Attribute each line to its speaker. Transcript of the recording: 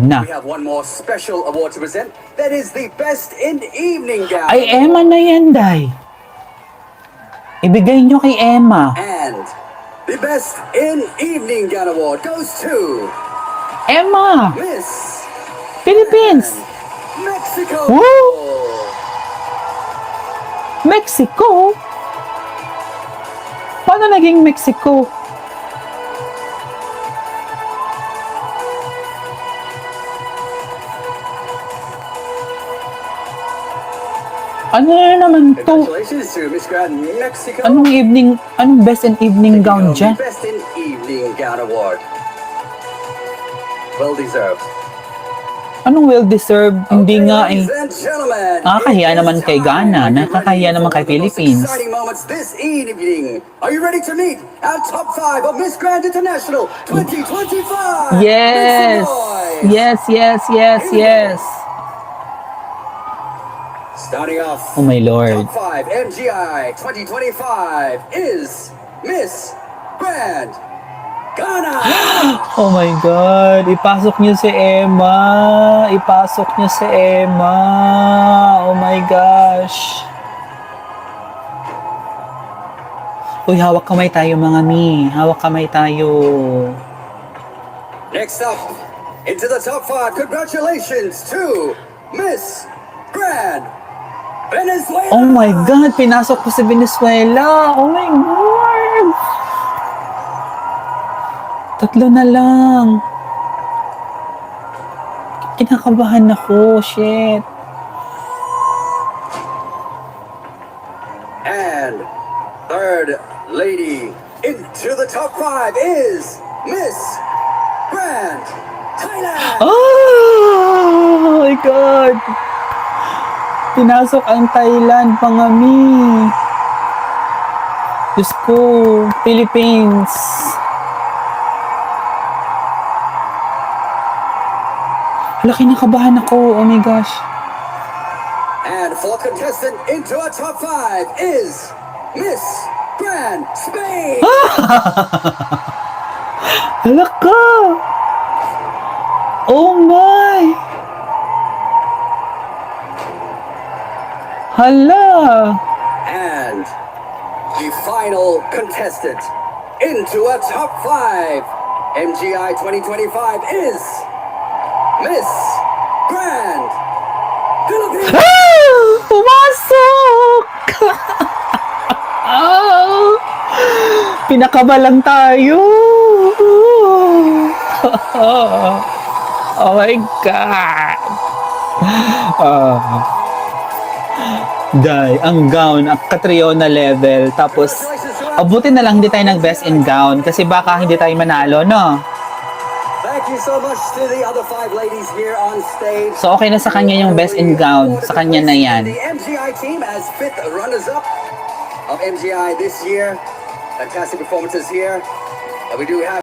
Speaker 1: Na.
Speaker 2: We have one more special award to present. That is the Best in Evening Gown.
Speaker 1: Ay, Emma na yan, Day. Ibigay nyo kay Emma.
Speaker 2: And the Best in Evening Gown Award goes to
Speaker 1: Emma!
Speaker 2: Miss
Speaker 1: Philippines!
Speaker 2: Mexico.
Speaker 1: Woo! Mexico? Paano naging Mexico? Ano na naman to?
Speaker 2: Congratulations to Miss Grand Mexico.
Speaker 1: Anong best in evening gown dyan?
Speaker 2: The Best in Evening Gown Award. Well deserved.
Speaker 1: Anong well-deserved? Hindi nga eh.
Speaker 2: Ladies and gentlemen,
Speaker 1: Nakakahiya
Speaker 2: it is
Speaker 1: naman kay
Speaker 2: time.
Speaker 1: Ghana,
Speaker 2: Are you
Speaker 1: nakakahiya
Speaker 2: ready
Speaker 1: naman
Speaker 2: for
Speaker 1: kay
Speaker 2: one of the most
Speaker 1: Philippines.
Speaker 2: Exciting moments this evening. Are you ready to meet our top 5 of Miss Grand International 2025?
Speaker 1: Yes!
Speaker 2: Make some noise.
Speaker 1: Yes, yes, yes, yes.
Speaker 2: Starting off,
Speaker 1: Oh my Lord.
Speaker 2: top 5 MGI 2025 is Miss Grand Ghana.
Speaker 1: Oh my God. Ipasok niyo si Emma. Ipasok niyo si Emma. Oh my gosh. Uy, hawak kamay tayo mga mi. Hawak kamay tayo.
Speaker 2: Next up, into the top 5, congratulations to Miss Grand Venezuela.
Speaker 1: Oh my God. Pinasok ko si Venezuela. Oh my God. Tatlo na lang. Kinakabahan ako. Shit.
Speaker 2: And third lady into the top 5 is Miss Grand Thailand.
Speaker 1: Oh my God. Pinasok ang Thailand, pangami. Diyos ko, Philippines. Hala, kinakabahan ako. Oh my gosh.
Speaker 2: And fourth contestant into our top 5 is Miss Grand Spain.
Speaker 1: Hala ka. Oh my. Hala.
Speaker 2: And the final contestant into our top 5 MGI 2025 is Miss Grand Philippines.
Speaker 1: Ah! Pumasok! Ah! Pinakabalang tayo! Oh my God! Day, ang gown, ang Catriona level. Tapos, abutin na lang hindi tayo nag-best in gown kasi baka hindi tayo manalo, no?
Speaker 2: Thank you so much to the other 5 ladies here on stage.
Speaker 1: So, okay na sa kanya yung best in gown. Sa kanya na yan.
Speaker 2: The MGI team as 5th runners-up of MGI this year. Fantastic performances here. We do have